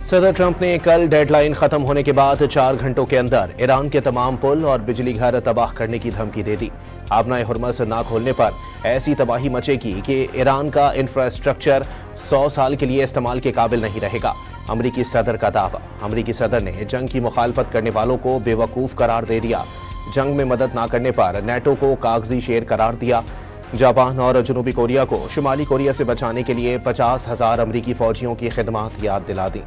صدر ٹرمپ نے کل ڈیڈ لائن ختم ہونے کے بعد 4 گھنٹوں کے اندر ایران کے تمام پل اور بجلی گھر تباہ کرنے کی دھمکی دے دی۔ آبنائے ہرمز نہ کھولنے پر ایسی تباہی مچے گی کہ ایران کا انفراسٹرکچر 100 سال کے لیے استعمال کے قابل نہیں رہے گا۔ امریکی صدر کا دعویٰ۔ امریکی صدر نے جنگ کی مخالفت کرنے والوں کو بے وقوف قرار دے دیا۔ جنگ میں مدد نہ کرنے پر نیٹو کو کاغذی شیر قرار دیا۔ جاپان اور جنوبی کوریا کو شمالی کوریا سے بچانے کے لیے 50,000 امریکی فوجیوں کی خدمات یاد دلا دیں۔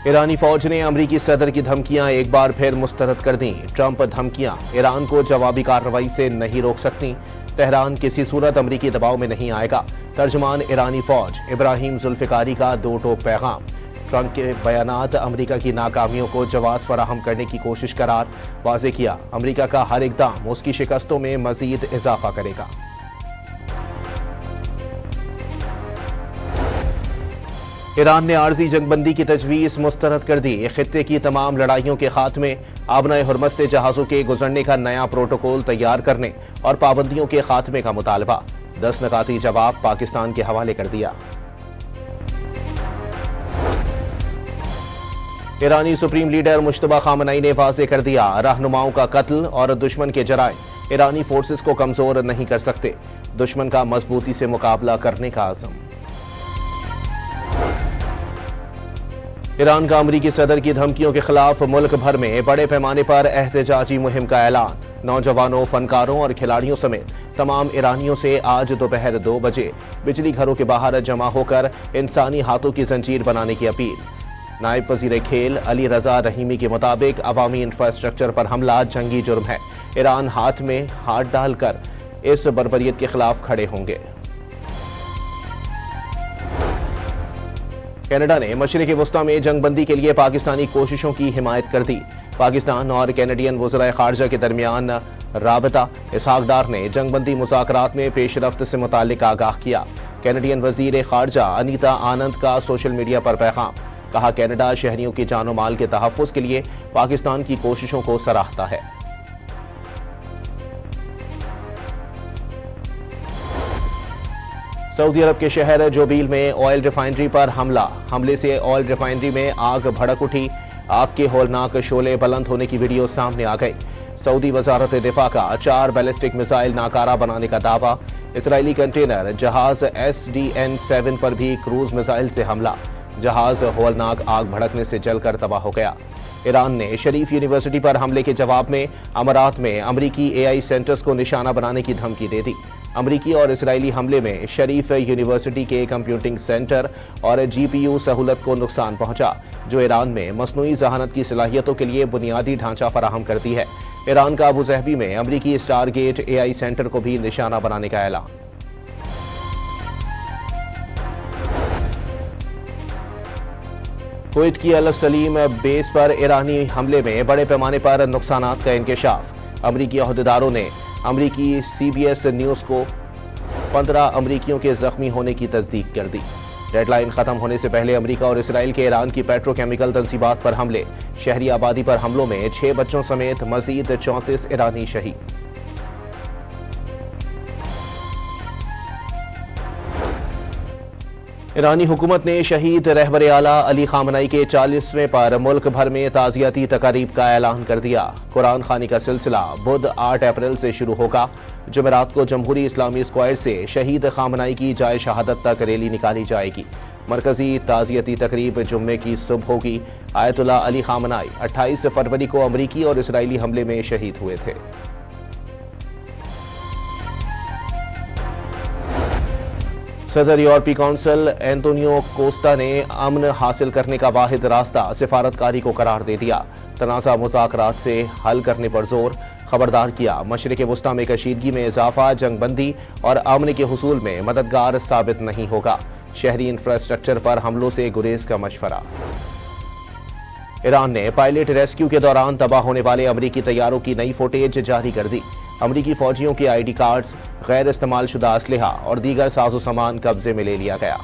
ایرانی فوج نے امریکی صدر کی دھمکیاں ایک بار پھر مسترد کر دیں۔ ٹرمپ دھمکیاں ایران کو جوابی کارروائی سے نہیں روک سکتی۔ تہران کسی صورت امریکی دباؤ میں نہیں آئے گا۔ ترجمان ایرانی فوج ابراہیم ذوالفقاری کا دو ٹوک پیغام۔ ٹرمپ کے بیانات امریکہ کی ناکامیوں کو جواز فراہم کرنے کی کوشش قرار۔ واضح کیا امریکہ کا ہر اقدام اس کی شکستوں میں مزید اضافہ کرے گا۔ ایران نے عارضی جنگ بندی کی تجویز مسترد کر دی۔ خطے کی تمام لڑائیوں کے خاتمے، آبنائے ہرمز سے جہازوں کے گزرنے کا نیا پروٹوکول تیار کرنے اور پابندیوں کے خاتمے کا مطالبہ۔ 10 نکاتی جواب پاکستان کے حوالے کر دیا۔ ایرانی سپریم لیڈر مجتبی خامنئی نے واضح کر دیا، رہنماؤں کا قتل اور دشمن کے جرائم ایرانی فورسز کو کمزور نہیں کر سکتے۔ دشمن کا مضبوطی سے مقابلہ کرنے کا عزم۔ ایران کا امریکی صدر کی دھمکیوں کے خلاف ملک بھر میں بڑے پیمانے پر احتجاجی مہم کا اعلان۔ نوجوانوں، فنکاروں اور کھلاڑیوں سمیت تمام ایرانیوں سے آج دوپہر 2 بجے بجلی گھروں کے باہر جمع ہو کر انسانی ہاتھوں کی زنجیر بنانے کی اپیل۔ نائب وزیر کھیل علی رضا رحیمی کے مطابق عوامی انفراسٹرکچر پر حملہ جنگی جرم ہے۔ ایران ہاتھ میں ہاتھ ڈال کر اس بربریت کے خلاف کھڑے ہوں گے۔ کینیڈا نے مشرق وسطی میں جنگ بندی کے لیے پاکستانی کوششوں کی حمایت کر دی۔ پاکستان اور کینیڈین وزرائے خارجہ کے درمیان رابطہ اسحاق ڈار نے جنگ بندی مذاکرات میں پیش رفت سے متعلق آگاہ کیا۔ کینیڈین وزیر خارجہ انیتا آنند کا سوشل میڈیا پر پیغام۔ کہا کینیڈا شہریوں کی جان و مال کے تحفظ کے لیے پاکستان کی کوششوں کو سراہتا ہے۔ سعودی عرب کے شہر جوبیل میں آئل ریفائنری پر حملہ۔ حملے سے آئل ریفائنری میں آگ بھڑک اٹھی۔ آگ کے ہولناک شعلے بلند ہونے کی ویڈیو سامنے آ گئی۔ سعودی وزارت دفاع کا 4 بیلسٹک میزائل ناکارہ بنانے کا دعویٰ۔ اسرائیلی کنٹینر جہاز SDN-7 پر بھی کروز میزائل سے حملہ۔ جہاز ہولناک آگ بھڑکنے سے جل کر تباہ ہو گیا۔ ایران نے شریف یونیورسٹی پر حملے کے جواب میں امارات میں امریکی AI سینٹرز کو نشانہ بنانے کی دھمکی دے دی۔ امریکی اور اسرائیلی حملے میں شریف یونیورسٹی کے کمپیوٹنگ سینٹر اور GPU سہولت کو نقصان پہنچا، جو ایران میں مصنوعی ذہانت کی صلاحیتوں کے لیے بنیادی ڈھانچہ فراہم کرتی ہے۔ ایران کا ابوظہبی میں امریکی اسٹار گیٹ AI سینٹر کو بھی نشانہ بنانے کا اعلان۔ کویت کی السلیم بیس پر ایرانی حملے میں بڑے پیمانے پر نقصانات کا انکشاف۔ امریکی عہدیداروں نے امریکی CBS نیوز کو 15 امریکیوں کے زخمی ہونے کی تصدیق کر دی۔ ڈیڈ لائن ختم ہونے سے پہلے امریکہ اور اسرائیل کے ایران کی پیٹروکیمیکل تنصیبات پر حملے۔ شہری آبادی پر حملوں میں 6 بچوں سمیت مزید 34 ایرانی شہید۔ ایرانی حکومت نے شہید رہبر اعلیٰ علی خامنئی کے 40ویں پر ملک بھر میں تعزیتی تقاریب کا اعلان کر دیا۔ قرآن خوانی کا سلسلہ بدھ 8 اپریل سے شروع ہوگا۔ جمعرات کو جمہوری اسلامی اسکوائر سے شہید خامنئی کی جائے شہادت تک ریلی نکالی جائے گی۔ مرکزی تعزیتی تقریب جمعے کی صبح ہوگی۔ آیت اللہ علی خامنئی 28 فروری کو امریکی اور اسرائیلی حملے میں شہید ہوئے تھے۔ صدر یورپی کونسل اینٹونیو کوسٹا نے امن حاصل کرنے کا واحد راستہ سفارتکاری کو قرار دے دیا۔ تنازع مذاکرات سے حل کرنے پر زور۔ خبردار کیا مشرق وسطی میں کشیدگی میں اضافہ جنگ بندی اور امن کے حصول میں مددگار ثابت نہیں ہوگا۔ شہری انفراسٹرکچر پر حملوں سے گریز کا مشورہ۔ ایران نے پائلٹ ریسکیو کے دوران تباہ ہونے والے امریکی طیاروں کی نئی فوٹیج جاری کر دی۔ امریکی فوجیوں کے ID کارڈز، غیر استعمال شدہ اسلحہ اور دیگر ساز و سامان قبضے میں لے لیا گیا۔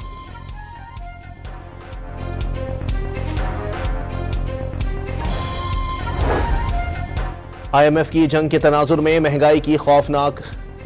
IMF کی جنگ کے تناظر میں مہنگائی کی خوفناک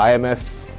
IMF